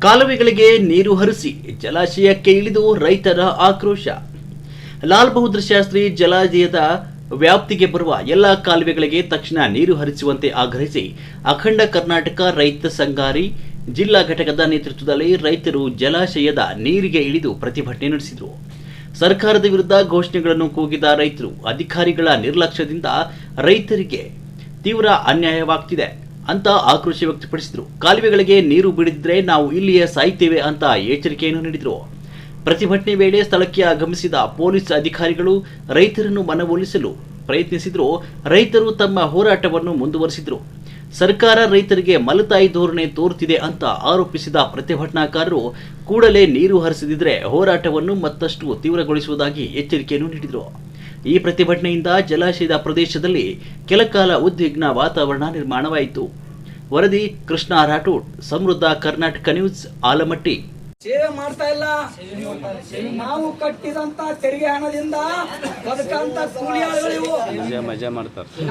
ಕಾಲುವೆಗಳಿಗೆ ನೀರು ಹರಿಸಿ ಜಲಾಶಯಕ್ಕೆ ಇಳಿದು ರೈತರ ಆಕ್ರೋಶ. ಲಾಲ್ ಬಹದ್ದೂರ್ ಶಾಸ್ತ್ರಿ ಜಲಾಶಯದ ವ್ಯಾಪ್ತಿಗೆ ಬರುವ ಎಲ್ಲ ಕಾಲುವೆಗಳಿಗೆ ತಕ್ಷಣ ನೀರು ಹರಿಸುವಂತೆ ಆಗ್ರಹಿಸಿ ಅಖಂಡ ಕರ್ನಾಟಕ ರೈತ ಸಂಘಾರಿ ಜಿಲ್ಲಾ ಘಟಕದ ನೇತೃತ್ವದಲ್ಲಿ ರೈತರು ಜಲಾಶಯದ ನೀರಿಗೆ ಇಳಿದು ಪ್ರತಿಭಟನೆ ನಡೆಸಿದರು. ಸರ್ಕಾರದ ವಿರುದ್ಧ ಘೋಷಣೆಗಳನ್ನು ಕೂಗಿದ ರೈತರು ಅಧಿಕಾರಿಗಳ ನಿರ್ಲಕ್ಷ್ಯದಿಂದ ರೈತರಿಗೆ ತೀವ್ರ ಅನ್ಯಾಯವಾಗ್ತಿದೆ ಅಂತ ಆಕ್ರೋಶ ವ್ಯಕ್ತಪಡಿಸಿದರು. ಕಾಲುವೆಗಳಿಗೆ ನೀರು ಬಿಡಿದ್ರೆ ನಾವು ಇಲ್ಲಿಯೇ ಸಾಯ್ತೇವೆ ಅಂತ ಎಚ್ಚರಿಕೆಯನ್ನು ನೀಡಿದರು. ಪ್ರತಿಭಟನೆ ವೇಳೆ ಸ್ಥಳಕ್ಕೆ ಆಗಮಿಸಿದ ಪೊಲೀಸ್ ಅಧಿಕಾರಿಗಳು ರೈತರನ್ನು ಮನವೊಲಿಸಲು ಪ್ರಯತ್ನಿಸಿದ್ರು. ರೈತರು ತಮ್ಮ ಹೋರಾಟವನ್ನು ಮುಂದುವರೆಸಿದ್ರು. ಸರ್ಕಾರ ರೈತರಿಗೆ ಮಲತಾಯಿ ಧೋರಣೆ ತೋರುತ್ತಿದೆ ಅಂತ ಆರೋಪಿಸಿದ ಪ್ರತಿಭಟನಾಕಾರರು ಕೂಡಲೇ ನೀರು ಹರಿಸದಿದ್ರೆ ಹೋರಾಟವನ್ನು ಮತ್ತಷ್ಟು ತೀವ್ರಗೊಳಿಸುವುದಾಗಿ ಎಚ್ಚರಿಕೆಯನ್ನು ನೀಡಿದರು. ಈ ಪ್ರತಿಭಟನೆಯಿಂದ ಜಲಾಶಯದ ಪ್ರದೇಶದಲ್ಲಿ ಕೆಲಕಾಲ ಉದ್ವಿಗ್ನ ವಾತಾವರಣ ನಿರ್ಮಾಣವಾಯಿತು. ವರದಿ ಕೃಷ್ಣ ರಾಠೋಡ್, ಸಮೃದ್ಧ ಕರ್ನಾಟಕ ನ್ಯೂಸ್, ಆಲಮಟ್ಟಿ. ಸೇವೆ ಮಾಡ್ತಾ ಇಲ್ಲ. ನಾವು ಕಟ್ಟಿದಂತ ತೆರಿಗೆ ಹಣದಿಂದ ಬದುಕಂತ ಕೂಲಿಯಾಳುಗಳಿವು.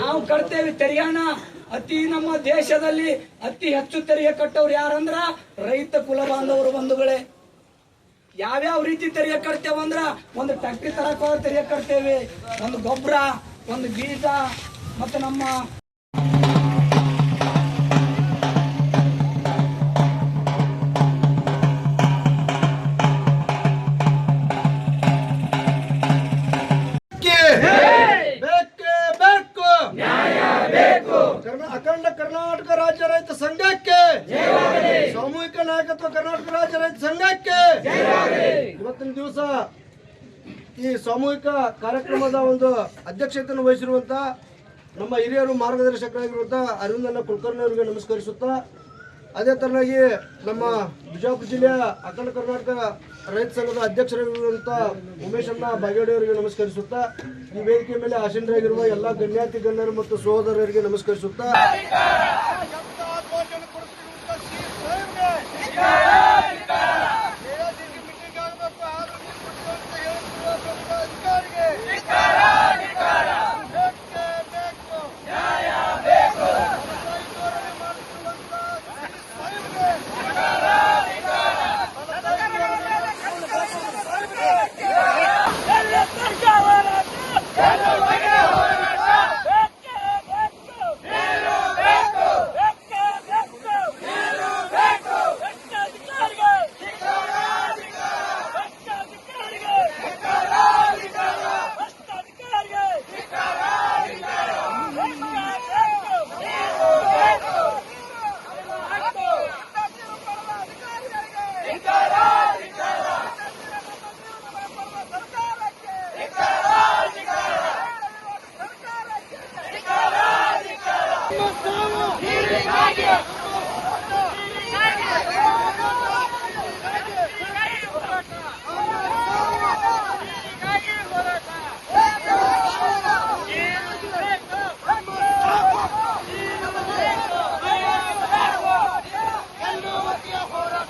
ನಾವು ಕಟ್ತೇವೆ ತೆರಿಗೆ ಹಣ. ನಮ್ಮ ದೇಶದಲ್ಲಿ ಅತಿ ಹೆಚ್ಚು ತೆರಿಗೆ ಕಟ್ಟೋರು ಯಾರಂದ್ರ ರೈತ ಕುಲ ಬಾಂಧವರು ಬಂಧುಗಳೇ. ಯಾವ್ಯಾವ ರೀತಿ ತೆರಿಗೆ ಕಟ್ತೇವಂದ್ರ, ಒಂದು ಟ್ಯಾಕ್ಟ್ರಿ ತರಕ ತೆರಿಗೆ ಕಟ್ತೇವೆ, ಒಂದು ಗೊಬ್ಬರ, ಒಂದು ಬೀಜ, ಮತ್ತೆ ನಮ್ಮ ಅಖಂಡ ಕರ್ನಾಟಕ ರಾಜ್ಯ ರೈತ ಸಂಘಕ್ಕೆ ಸಾಮೂಹಿಕ ನಾಯಕತ್ವ ಕರ್ನಾಟಕ ರಾಜ್ಯ ರೈತ ಸಂಘಕ್ಕೆ ಇವತ್ತಿನ ದಿವಸ ಈ ಸಾಮೂಹಿಕ ಕಾರ್ಯಕ್ರಮದ ಒಂದು ಅಧ್ಯಕ್ಷತೆಯನ್ನು ವಹಿಸಿರುವಂತ ನಮ್ಮ ಹಿರಿಯರು ಮಾರ್ಗದರ್ಶಕರಾಗಿರುವಂತ ಅರವಿಂದಣ್ಣ ಕುಲಕರ್ಣಿ ಅವರಿಗೆ ನಮಸ್ಕರಿಸುತ್ತಾ, ಅದೇ ತರನಾಗಿ ನಮ್ಮ ಬಿಜಾಪುರ ಜಿಲ್ಲೆಯ ಅಖಂಡ ಕರ್ನಾಟಕ ರೈತ ಸಂಘದ ಅಧ್ಯಕ್ಷರಾಗಿರುವಂತ ಉಮೇಶಣ್ಣ ಬಾಗೇಡಿ ಅವರಿಗೆ ನಮಸ್ಕರಿಸುತ್ತಾ, ಈ ವೇದಿಕೆ ಮೇಲೆ ಆಸೀನರಾಗಿರುವ ಎಲ್ಲ ಗಣ್ಯಾತಿ ಗಣ್ಯರು ಮತ್ತು ಸಹೋದರರಿಗೆ ನಮಸ್ಕರಿಸುತ್ತಾ